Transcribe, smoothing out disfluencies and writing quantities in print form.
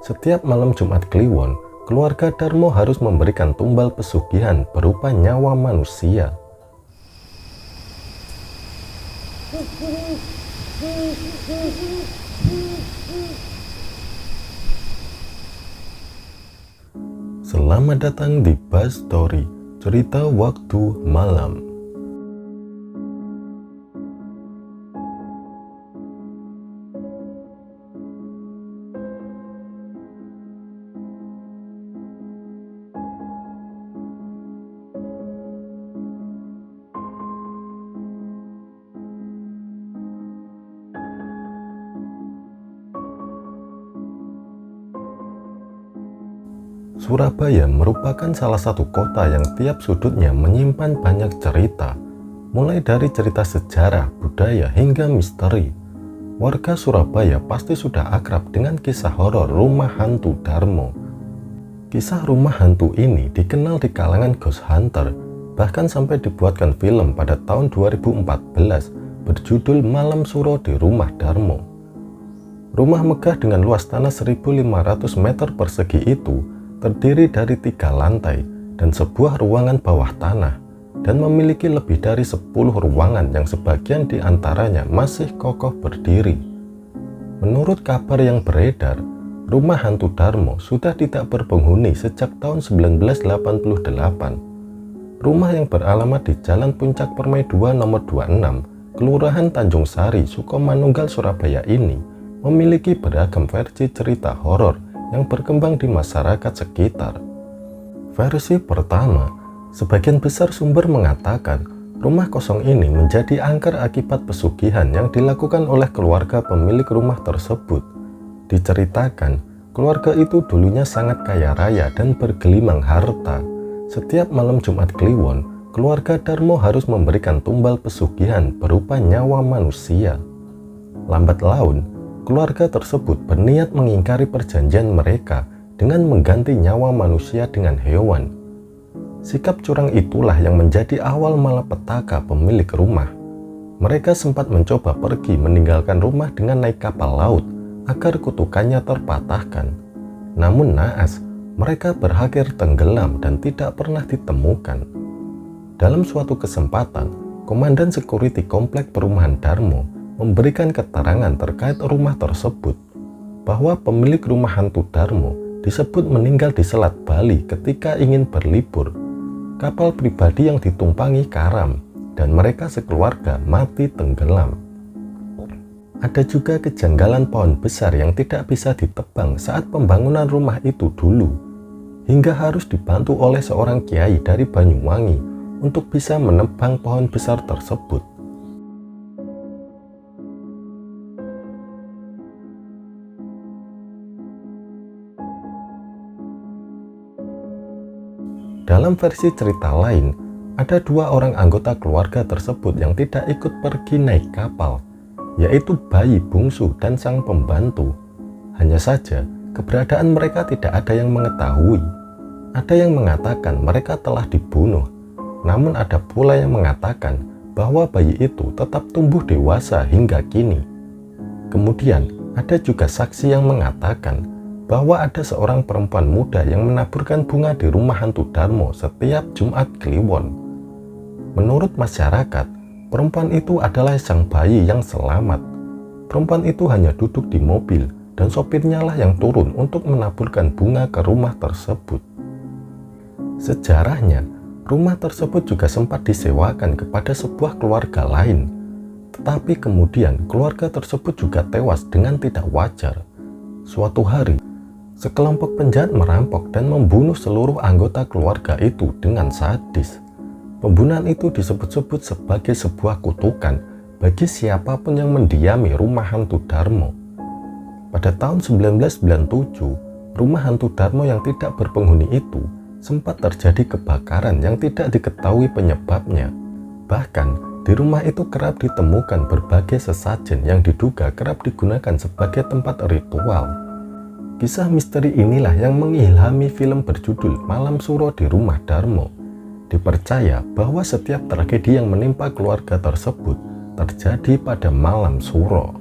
setiap malam Jumat Kliwon, keluarga Darmo harus memberikan tumbal pesugihan berupa nyawa manusia. Selamat datang di Buzz Story, cerita waktu malam. Surabaya merupakan salah satu kota yang tiap sudutnya menyimpan banyak cerita, mulai dari cerita sejarah, budaya, hingga misteri. Warga Surabaya pasti sudah akrab dengan kisah horor rumah hantu Darmo. Kisah rumah hantu ini dikenal di kalangan ghost hunter, bahkan sampai dibuatkan film pada tahun 2014 berjudul Malam Suro di Rumah Darmo. Rumah megah dengan luas tanah 1.500 meter persegi itu terdiri dari 3 lantai dan sebuah ruangan bawah tanah, dan memiliki lebih dari 10 ruangan yang sebagian diantaranya masih kokoh berdiri. Menurut kabar yang beredar, rumah hantu Darmo sudah tidak berpenghuni sejak tahun 1988. Rumah yang beralamat di Jalan Puncak Permai 2 nomor 26, Kelurahan Tanjung Sari, Sukomanunggal, Surabaya ini memiliki beragam versi cerita horor yang berkembang di masyarakat sekitar. Versi pertama, sebagian besar sumber mengatakan rumah kosong ini menjadi angker akibat pesugihan yang dilakukan oleh keluarga pemilik rumah tersebut. Diceritakan, keluarga itu dulunya sangat kaya raya dan bergelimang harta. Setiap malam Jumat Kliwon, keluarga Darmo harus memberikan tumbal pesugihan berupa nyawa manusia. Lambat laun, keluarga tersebut berniat mengingkari perjanjian mereka dengan mengganti nyawa manusia dengan hewan. Sikap curang itulah yang menjadi awal malapetaka pemilik rumah. Mereka sempat mencoba pergi meninggalkan rumah dengan naik kapal laut agar kutukannya terpatahkan. Namun naas, mereka berakhir tenggelam dan tidak pernah ditemukan. Dalam suatu kesempatan, Komandan Security Komplek Perumahan Darmo memberikan keterangan terkait rumah tersebut, bahwa pemilik rumah hantu Darmo disebut meninggal di Selat Bali ketika ingin berlibur. Kapal pribadi yang ditumpangi karam dan mereka sekeluarga mati tenggelam. Ada juga kejanggalan pohon besar yang tidak bisa ditebang saat pembangunan rumah itu dulu, hingga harus dibantu oleh seorang kiai dari Banyuwangi untuk bisa menebang pohon besar tersebut. Dalam versi cerita lain, ada 2 orang anggota keluarga tersebut yang tidak ikut pergi naik kapal, yaitu bayi bungsu dan sang pembantu. Hanya saja, keberadaan mereka tidak ada yang mengetahui. Ada yang mengatakan mereka telah dibunuh, namun ada pula yang mengatakan bahwa bayi itu tetap tumbuh dewasa hingga kini. Kemudian, ada juga saksi yang mengatakan bahwa ada seorang perempuan muda yang menaburkan bunga di rumah hantu Darmo setiap Jumat Kliwon. Menurut masyarakat, perempuan itu adalah sang bayi yang selamat. Perempuan itu hanya duduk di mobil dan sopirnya lah yang turun untuk menaburkan bunga ke rumah tersebut. Sejarahnya, rumah tersebut juga sempat disewakan kepada sebuah keluarga lain. Tetapi kemudian keluarga tersebut juga tewas dengan tidak wajar. Suatu hari, sekelompok penjahat merampok dan membunuh seluruh anggota keluarga itu dengan sadis. Pembunuhan itu disebut-sebut sebagai sebuah kutukan bagi siapapun yang mendiami rumah hantu Darmo. Pada tahun 1997, rumah hantu Darmo yang tidak berpenghuni itu sempat terjadi kebakaran yang tidak diketahui penyebabnya. Bahkan, di rumah itu kerap ditemukan berbagai sesajen yang diduga kerap digunakan sebagai tempat ritual. Kisah misteri inilah yang mengilhami film berjudul Malam Suro di Rumah Darmo. Dipercaya bahwa setiap tragedi yang menimpa keluarga tersebut terjadi pada malam Suro.